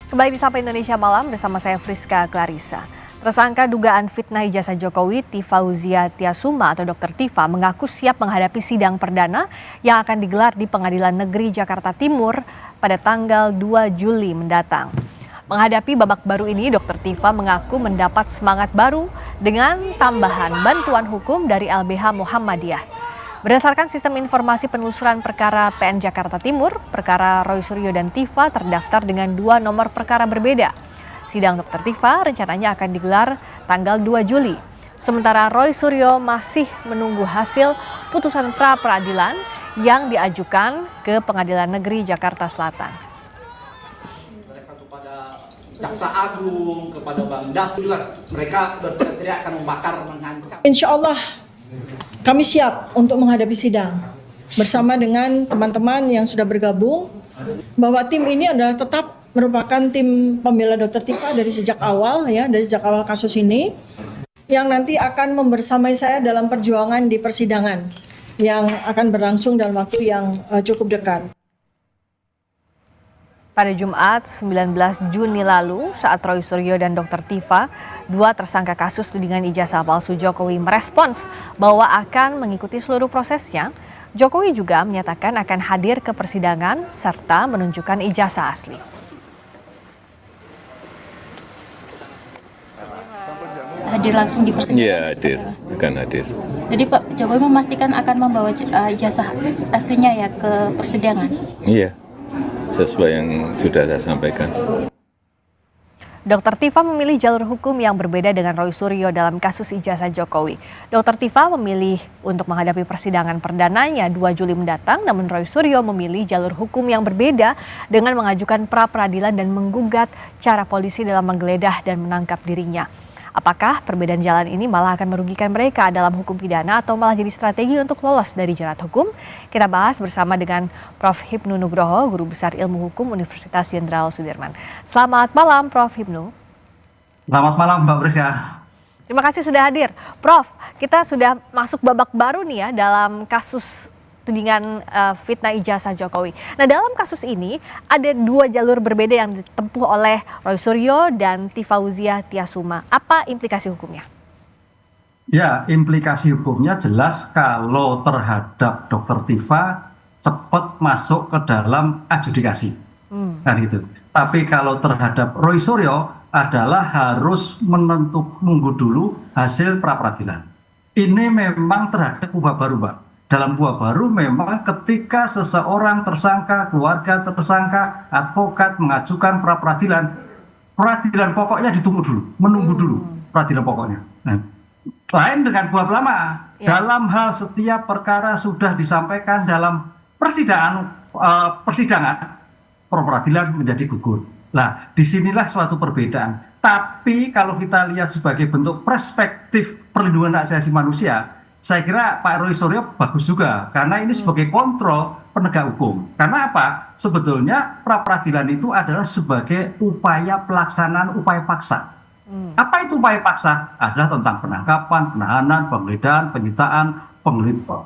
Kembali di Sapa Indonesia Malam bersama saya Friska Clarissa. Tersangka dugaan fitnah ijazah Jokowi, Tifauzia Tiasuma atau Dr. Tifa mengaku siap menghadapi sidang perdana yang akan digelar di Pengadilan Negeri Jakarta Timur pada tanggal 2 Juli mendatang. Menghadapi babak baru ini, Dr. Tifa mengaku mendapat semangat baru dengan tambahan bantuan hukum dari LBH Muhammadiyah. Berdasarkan sistem informasi penelusuran perkara PN Jakarta Timur, perkara Roy Suryo dan Tifa terdaftar dengan 2 nomor perkara berbeda. Sidang Dr. Tifa rencananya akan digelar tanggal 2 Juli. Sementara Roy Suryo masih menunggu hasil putusan pra-peradilan yang diajukan ke Pengadilan Negeri Jakarta Selatan. Kepada Jaksa Agung, kepada Bang Das juga, mereka berteriak akan membakar, menghancam. Insya Allah kami siap untuk menghadapi sidang bersama dengan teman-teman yang sudah bergabung, bahwa tim ini adalah tetap merupakan tim pembela Dr. Tifa dari sejak awal kasus ini, yang nanti akan membersamai saya dalam perjuangan di persidangan yang akan berlangsung dalam waktu yang cukup dekat. Pada Jumat 19 Juni lalu, saat Roy Suryo dan Dr. Tifa, 2 tersangka kasus tudingan ijazah palsu Jokowi merespons bahwa akan mengikuti seluruh prosesnya. Jokowi juga menyatakan akan hadir ke persidangan serta menunjukkan ijazah asli. Hadir langsung di persidangan? Iya, hadir, akan hadir. Jadi Pak Jokowi memastikan akan membawa ijazah aslinya ya ke persidangan? Iya, sesuai yang sudah saya sampaikan. Dr. Tifa memilih jalur hukum yang berbeda dengan Roy Suryo dalam kasus ijazah Jokowi. Dr. Tifa memilih untuk menghadapi persidangan perdananya 2 Juli mendatang, namun Roy Suryo memilih jalur hukum yang berbeda dengan mengajukan pra-peradilan dan menggugat cara polisi dalam menggeledah dan menangkap dirinya. Apakah perbedaan jalan ini malah akan merugikan mereka dalam hukum pidana atau malah jadi strategi untuk lolos dari jerat hukum? Kita bahas bersama dengan Prof. Hipnu Nugroho, Guru Besar Ilmu Hukum Universitas Jenderal Sudirman. Selamat malam, Prof. Hipnu. Selamat malam, Mbak Friska. Terima kasih sudah hadir. Prof, kita sudah masuk babak baru nih ya dalam kasus tudingan fitnah ijazah Jokowi. Nah, dalam kasus ini ada 2 jalur berbeda yang ditempuh oleh Roy Suryo dan Tifauzia Tiasuma. Apa implikasi hukumnya? Ya, implikasi hukumnya jelas kalau terhadap Dr. Tifa cepat masuk ke dalam adjudikasi. Kan gitu. Tapi kalau terhadap Roy Suryo adalah harus menunggu dulu hasil pra-peradilan. Ini memang terhadap ubah baru, Mbak. Dalam buah baru memang ketika seseorang tersangka, keluarga tersangka, advokat mengajukan pra-peradilan, peradilan pokoknya ditunggu dulu, menunggu dulu peradilan pokoknya. Nah, lain dengan buah lama, dalam hal setiap perkara sudah disampaikan dalam persidangan, pra-peradilan menjadi gugur. Nah, disinilah suatu perbedaan. Tapi kalau kita lihat sebagai bentuk perspektif perlindungan hak asasi manusia, saya kira Pak Roy Suryo bagus juga, karena ini sebagai kontrol penegak hukum. Karena apa? Sebetulnya pra-peradilan itu adalah sebagai upaya pelaksanaan upaya paksa. Apa itu upaya paksa? Adalah tentang penangkapan, penahanan, penggeledahan, penyitaan,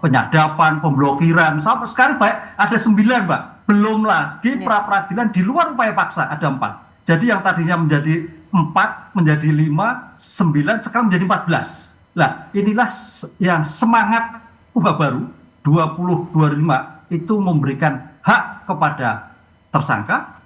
penyadapan, pemblokiran. Sampai sekarang ada 9, Mbak. Belum lagi pra-peradilan di luar upaya paksa, ada 4. Jadi yang tadinya menjadi 4, menjadi 5, 9, sekarang menjadi 14. Nah, inilah yang semangat ubah baru 2025 itu memberikan hak kepada tersangka,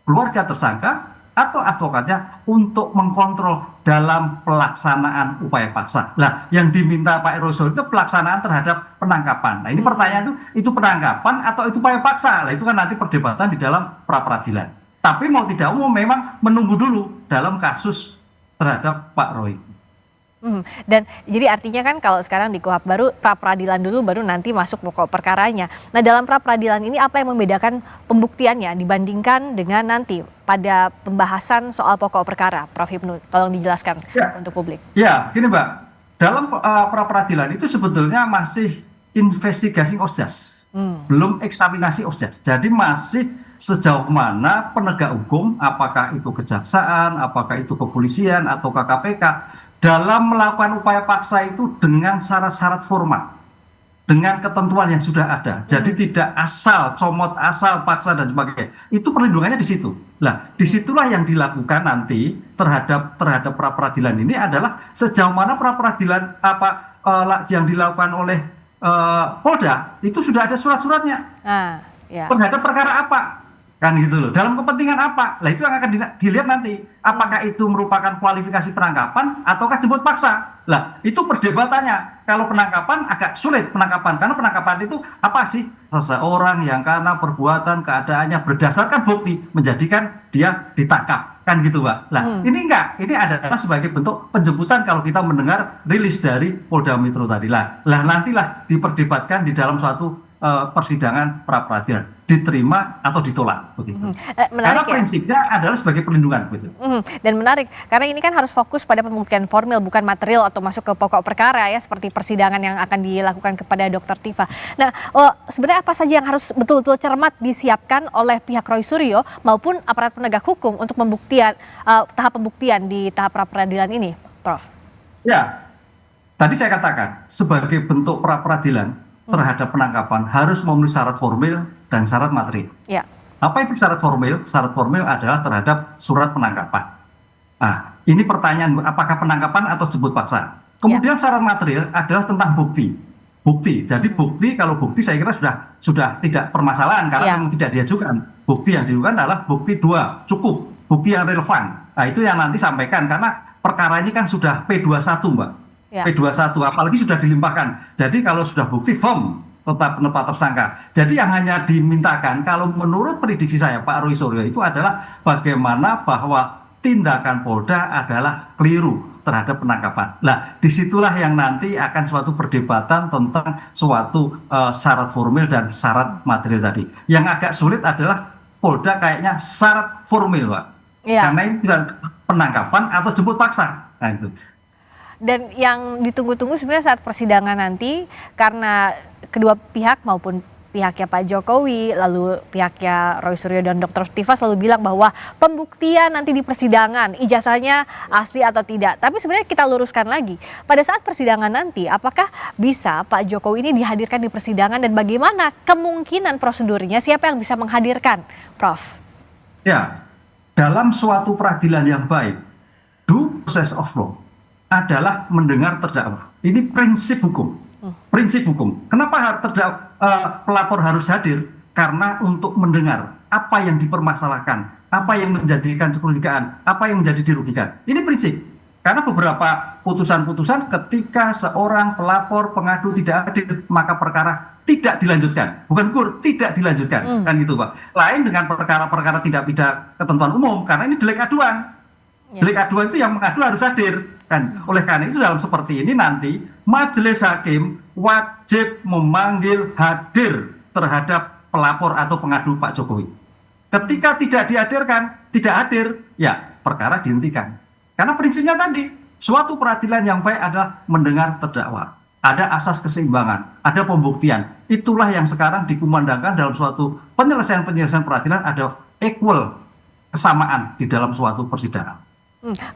keluarga tersangka, atau advokatnya untuk mengkontrol dalam pelaksanaan upaya paksa. Nah, yang diminta Pak Roy itu pelaksanaan terhadap penangkapan. Nah, ini pertanyaan itu penangkapan atau itu upaya paksa? Nah, itu kan nanti perdebatan di dalam pra-peradilan. Tapi mau tidak mau memang menunggu dulu dalam kasus terhadap Pak Roy. Dan jadi artinya kan kalau sekarang di KUHP baru pra-peradilan dulu baru nanti masuk pokok perkaranya. Nah, dalam pra-peradilan ini apa yang membedakan pembuktiannya dibandingkan dengan nanti pada pembahasan soal pokok perkara? Prof. Hipnu, tolong dijelaskan untuk publik. Ya, gini Mbak, dalam pra-peradilan itu sebetulnya masih investigasi OSJAS, belum eksaminasi OSJAS. Jadi masih sejauh mana penegak hukum, apakah itu kejaksaan, apakah itu kepolisian atau KPK, dalam melakukan upaya paksa itu dengan syarat-syarat formal. dengan ketentuan yang sudah ada. Jadi tidak asal comot, asal paksa dan sebagainya. Itu perlindungannya di situ. Lah, disitulah yang dilakukan nanti terhadap pra peradilan ini adalah sejauh mana pra peradilan yang dilakukan oleh Polda itu sudah ada surat-suratnya. Ya. Terhadap perkara apa? Kan gitu loh. Dalam kepentingan apa? Lah itu yang akan dilihat nanti. Apakah itu merupakan kualifikasi penangkapan ataukah jemput paksa? Lah itu perdebatannya. Kalau penangkapan agak sulit penangkapan, karena penangkapan itu apa sih? Seseorang yang karena perbuatan keadaannya berdasarkan bukti menjadikan dia ditangkap, kan gitu, Pak. Lah ini enggak, ini adalah sebagai bentuk penjemputan kalau kita mendengar rilis dari Polda Metro tadi. Lah nantilah diperdebatkan di dalam suatu persidangan pra peradilan, diterima atau ditolak begitu. Karena prinsipnya adalah sebagai perlindungan begitu. Dan menarik karena ini kan harus fokus pada pembuktian formil bukan material atau masuk ke pokok perkara ya, seperti persidangan yang akan dilakukan kepada Dr. Tifa. Nah, sebenarnya apa saja yang harus betul-betul cermat disiapkan oleh pihak Roy Suryo maupun aparat penegak hukum untuk tahap pembuktian di tahap pra peradilan ini, Prof? Ya, tadi saya katakan sebagai bentuk pra peradilan terhadap penangkapan harus memenuhi syarat formil dan syarat material. Ya. Apa itu syarat formil? Syarat formil adalah terhadap surat penangkapan. Nah, ini pertanyaan apakah penangkapan atau jemput paksa. Kemudian syarat material adalah tentang bukti. Jadi bukti, kalau bukti saya kira sudah tidak permasalahan karena memang tidak diajukan. Bukti yang diajukan adalah bukti 2, cukup. Bukti yang relevan. Nah, itu yang nanti sampaikan karena perkara ini kan sudah P21, Mbak. P21 apalagi sudah dilimpahkan. Jadi kalau sudah bukti firm tetap penetapan tersangka. Jadi yang hanya dimintakan kalau menurut prediksi saya Pak Roy Suryo itu adalah bagaimana bahwa tindakan Polda adalah keliru terhadap penangkapan. Nah, disitulah yang nanti akan suatu perdebatan tentang suatu syarat formil dan syarat material tadi. Yang agak sulit adalah Polda kayaknya syarat formil, Pak. Karena ini penangkapan atau jemput paksa. Nah, itu. Dan yang ditunggu-tunggu sebenarnya saat persidangan nanti, karena kedua pihak maupun pihaknya Pak Jokowi, lalu pihaknya Roy Suryo dan Dr. Tifa selalu bilang bahwa pembuktian nanti di persidangan, ijazahnya asli atau tidak. Tapi sebenarnya kita luruskan lagi, pada saat persidangan nanti, apakah bisa Pak Jokowi ini dihadirkan di persidangan dan bagaimana kemungkinan prosedurnya, siapa yang bisa menghadirkan, Prof? Ya, dalam suatu peradilan yang baik, due process of law adalah mendengar terdakwa. Ini prinsip hukum. Prinsip hukum. Kenapa pelapor harus hadir? Karena untuk mendengar apa yang dipermasalahkan, apa yang menjadikan kecurigaan, apa yang menjadi dirugikan. Ini prinsip. Karena beberapa putusan-putusan ketika seorang pelapor pengadu tidak hadir, maka perkara tidak dilanjutkan. Bukan tidak dilanjutkan. Kan gitu, Pak. Lain dengan perkara-perkara tidak pidana ketentuan umum, karena ini delik aduan. Delik aduan itu yang mengadu harus hadir. Kan, oleh karena itu dalam seperti ini nanti majelis hakim wajib memanggil hadir terhadap pelapor atau pengadu Pak Jokowi. Ketika tidak dihadirkan, tidak hadir, ya perkara dihentikan. Karena prinsipnya tadi, suatu peradilan yang baik adalah mendengar terdakwa. Ada asas keseimbangan, ada pembuktian. Itulah yang sekarang dikumandangkan dalam suatu penyelesaian peradilan, ada equal kesamaan di dalam suatu persidangan.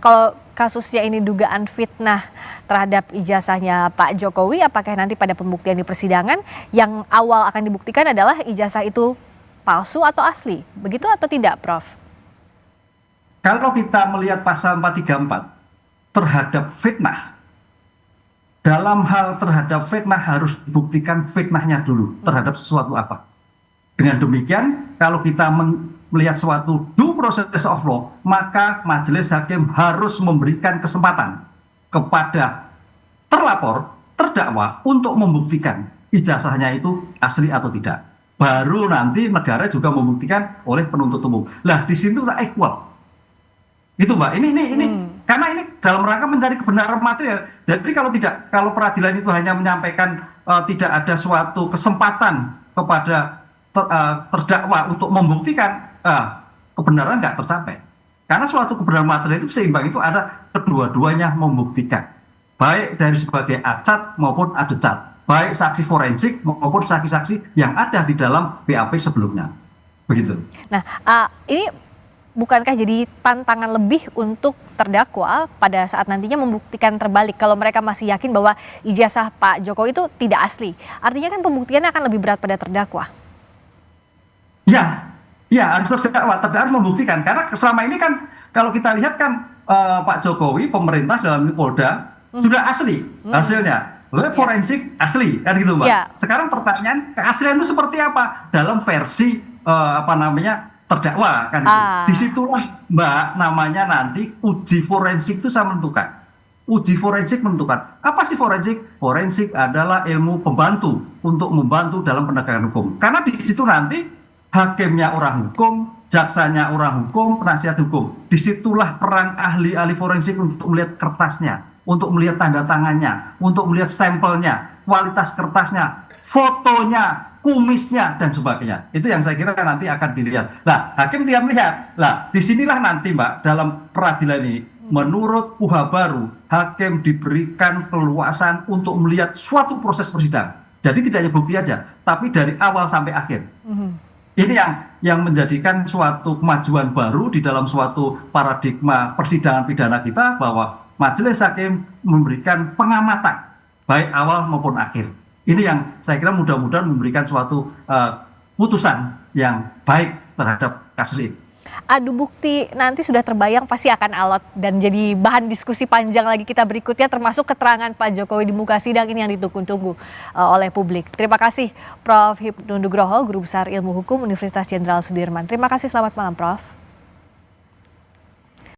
Kalau kasusnya ini dugaan fitnah terhadap ijazahnya Pak Jokowi, apakah nanti pada pembuktian di persidangan yang awal akan dibuktikan adalah ijazah itu palsu atau asli? Begitu atau tidak, Prof? Kalau kita melihat pasal 434 terhadap fitnah, dalam hal terhadap fitnah harus dibuktikan fitnahnya dulu terhadap sesuatu apa. Dengan demikian, kalau kita melihat suatu due process of law, maka majelis hakim harus memberikan kesempatan kepada terlapor, terdakwa untuk membuktikan ijazahnya itu asli atau tidak. Baru nanti negara juga membuktikan oleh penuntut umum. Lah di situ udah equal. Itu, Mbak. Ini karena ini dalam rangka mencari kebenaran material. Jadi kalau peradilan itu hanya menyampaikan tidak ada suatu kesempatan kepada terdakwa untuk membuktikan, kebenaran nggak tercapai. Karena suatu kebenaran material itu seimbang, itu ada kedua-duanya membuktikan. Baik dari sebagai acat maupun adecat. Baik saksi forensik maupun saksi-saksi yang ada di dalam BAP sebelumnya. Begitu. Nah, ini bukankah jadi tantangan lebih untuk terdakwa pada saat nantinya membuktikan terbalik kalau mereka masih yakin bahwa ijazah Pak Jokowi itu tidak asli? Artinya kan pembuktiannya akan lebih berat pada terdakwa. Ya, ya harus terdakwa harus membuktikan karena selama ini kan kalau kita lihat kan Pak Jokowi, pemerintah dalam ini Polda sudah asli hasilnya. Forensik asli kan gitu Mbak. Ya. Sekarang pertanyaan keaslian itu seperti apa dalam versi terdakwa kan gitu. Disitulah Mbak namanya nanti uji forensik itu saya menentukan. Uji forensik menentukan apa sih forensik? Forensik adalah ilmu pembantu untuk membantu dalam penegakan hukum. Karena di situ nanti hakimnya orang hukum, jaksanya orang hukum, penasihat hukum. Disitulah peran ahli-ahli forensik untuk melihat kertasnya, untuk melihat tanda tangannya, untuk melihat stempelnya, kualitas kertasnya, fotonya, kumisnya, dan sebagainya. Itu yang saya kira nanti akan dilihat. Nah, hakim tidak melihat. Nah, disinilah nanti Mbak, dalam peradilan ini, menurut UHA baru, hakim diberikan keluasan untuk melihat suatu proses persidangan. Jadi tidak hanya bukti aja, tapi dari awal sampai akhir. Ini yang menjadikan suatu kemajuan baru di dalam suatu paradigma persidangan pidana kita bahwa majelis hakim memberikan pengamatan baik awal maupun akhir. Ini yang saya kira mudah-mudahan memberikan suatu putusan yang baik terhadap kasus ini. Adu bukti nanti sudah terbayang pasti akan alot dan jadi bahan diskusi panjang lagi kita berikutnya, termasuk keterangan Pak Jokowi di muka sidang ini yang ditunggu-tunggu oleh publik. Terima kasih Prof. Hipnu Nugroho, Guru Besar Ilmu Hukum Universitas Jenderal Sudirman. Terima kasih, selamat malam Prof.